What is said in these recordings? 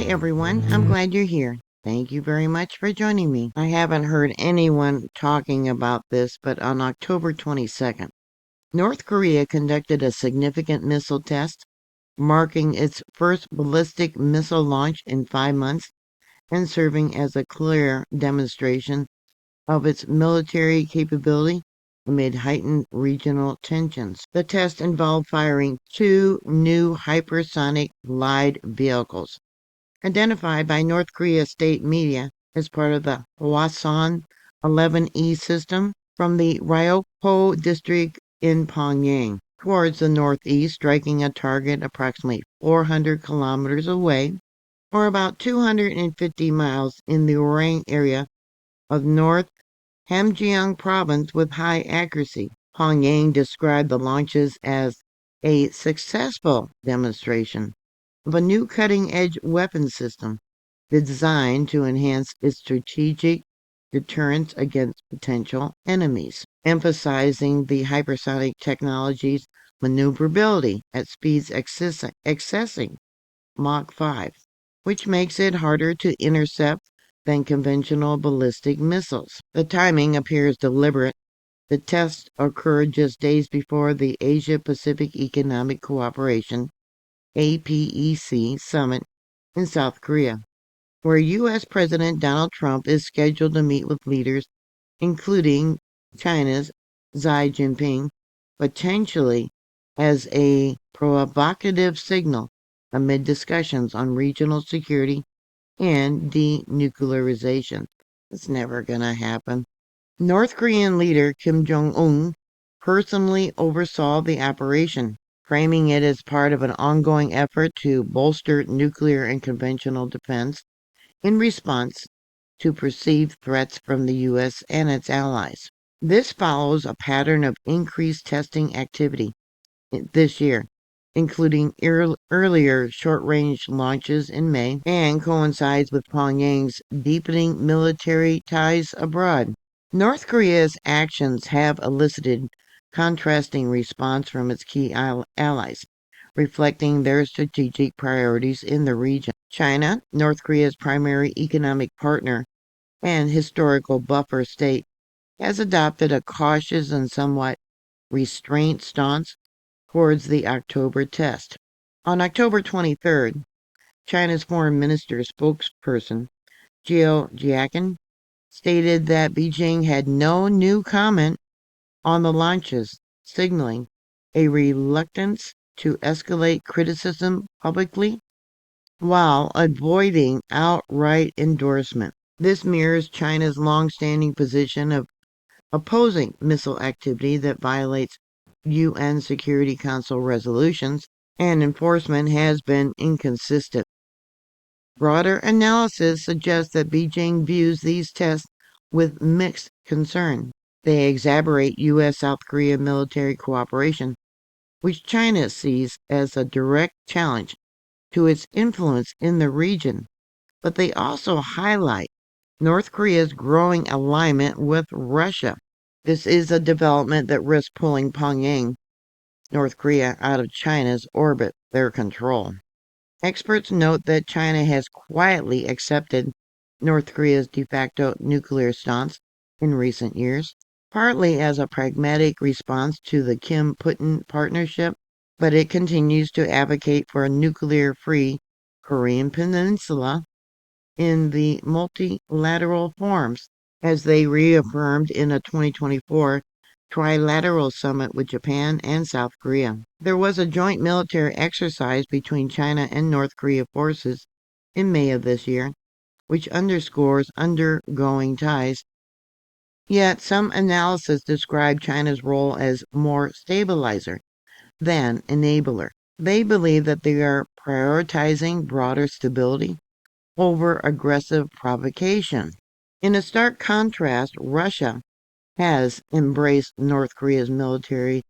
everyone, I'm glad you're here. Thank you very much for joining me. I haven't heard anyone talking about this, but on October 22nd, North Korea conducted a significant missile test, marking its first ballistic missile launch in 5 months and serving as a clear demonstration of its military capability amid heightened regional tensions. The test involved firing two new hypersonic glide vehicles identified by North Korea state media as part of the Hwasan 11E system from the Ryokpo district in Pyongyang towards the northeast, striking a target approximately 400 kilometers away, or about 250 miles in the Orang area of North Hamgyong province with high accuracy. Pyongyang described the launches as a successful demonstration of a new cutting-edge weapon system designed to enhance its strategic deterrence against potential enemies, emphasizing the hypersonic technology's maneuverability at speeds excessing Mach 5, which makes it harder to intercept than conventional ballistic missiles. The timing appears deliberate. The test occurred just days before the Asia-Pacific Economic Cooperation APEC summit in South Korea, where U.S. President Donald Trump is scheduled to meet with leaders, including China's Xi Jinping, potentially as a provocative signal amid discussions on regional security and denuclearization. It's never going to happen. North Korean leader Kim Jong-un personally oversaw the operation, framing it as part of an ongoing effort to bolster nuclear and conventional defense in response to perceived threats from the U.S. and its allies. This follows a pattern of increased testing activity this year, including earlier short-range launches in May, and coincides with Pyongyang's deepening military ties abroad. North Korea's actions have elicited contrasting response from its key allies, reflecting their strategic priorities in the region. China, North Korea's primary economic partner and historical buffer state, has adopted a cautious and somewhat restrained stance towards the October test. On October 23rd, China's foreign minister spokesperson, Jiao Jiakin, stated that Beijing had no new comment on the launches, signaling a reluctance to escalate criticism publicly while avoiding outright endorsement. This mirrors China's long-standing position of opposing missile activity that violates UN Security Council resolutions, and enforcement has been inconsistent. Broader analysis suggests that Beijing views these tests with mixed concern. They exacerbate U.S.-South Korea military cooperation, which China sees as a direct challenge to its influence in the region, but they also highlight North Korea's growing alignment with Russia. This is a development that risks pulling Pyongyang, North Korea, out of China's orbit, their control. Experts note that China has quietly accepted North Korea's de facto nuclear stance in recent years, partly as a pragmatic response to the Kim-Putin partnership, but it continues to advocate for a nuclear-free Korean peninsula in the multilateral forms, as they reaffirmed in a 2024 trilateral summit with Japan and South Korea. There was a joint military exercise between China and North Korea forces in May of this year, which underscores undergoing ties. Yet some analysis describe China's role as more stabilizer than enabler. They believe that they are prioritizing broader stability over aggressive provocation. In a stark contrast, Russia has embraced North Korea's military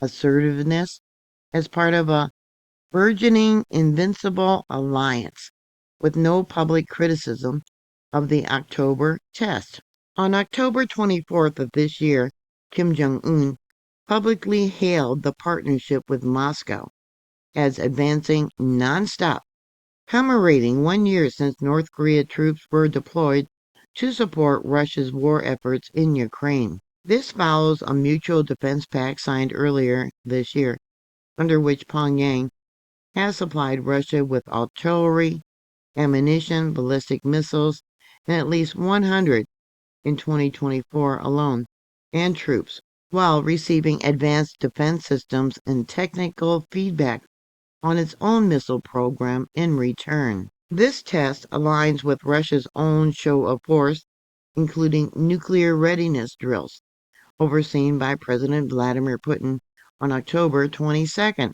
assertiveness as part of a burgeoning invincible alliance, with no public criticism of the October test. On October 24th of this year, Kim Jong-un publicly hailed the partnership with Moscow as advancing nonstop commemorating 1 year since North Korea troops were deployed to support Russia's war efforts in Ukraine. This follows a mutual defense pact signed earlier this year, under which Pyongyang has supplied Russia with artillery, ammunition, ballistic missiles, and at least 100 in 2024 alone, and troops, while receiving advanced defense systems and technical feedback on its own missile program in return. This test aligns with Russia's own show of force, including nuclear readiness drills, overseen by President Vladimir Putin on October 22nd,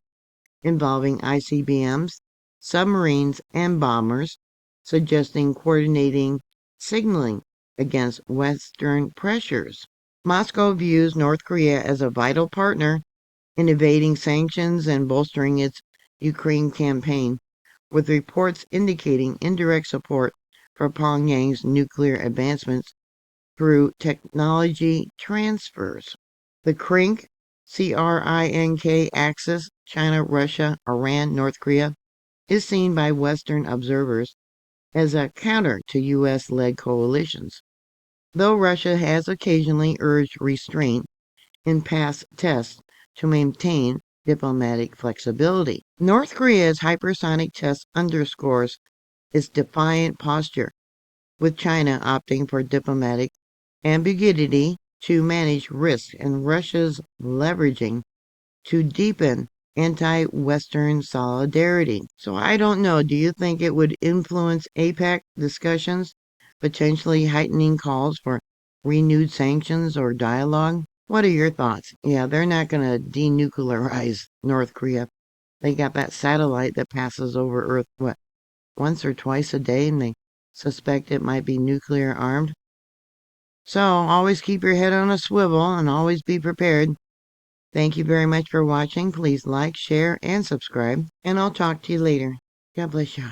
involving ICBMs, submarines, and bombers, suggesting coordinating signaling against Western pressures. Moscow views North Korea as a vital partner in evading sanctions and bolstering its Ukraine campaign, with reports indicating indirect support for Pyongyang's nuclear advancements through technology transfers. The CRINK axis, China, Russia, Iran, North Korea, is seen by Western observers as a counter to U.S.-led coalitions, though Russia has occasionally urged restraint in past tests to maintain diplomatic flexibility. North Korea's hypersonic test underscores its defiant posture, with China opting for diplomatic ambiguity to manage risk and Russia's leveraging to deepen anti-Western solidarity. So I don't know, do you think it would influence APEC discussions, potentially heightening calls for renewed sanctions or dialogue? What are your thoughts? Yeah, they're not going to denuclearize North Korea. They got that satellite that passes over Earth, what, once or twice a day, and they suspect it might be nuclear armed. So always keep your head on a swivel and always be prepared. Thank you very much for watching. Please like, share, and subscribe, and I'll talk to you later. God bless you.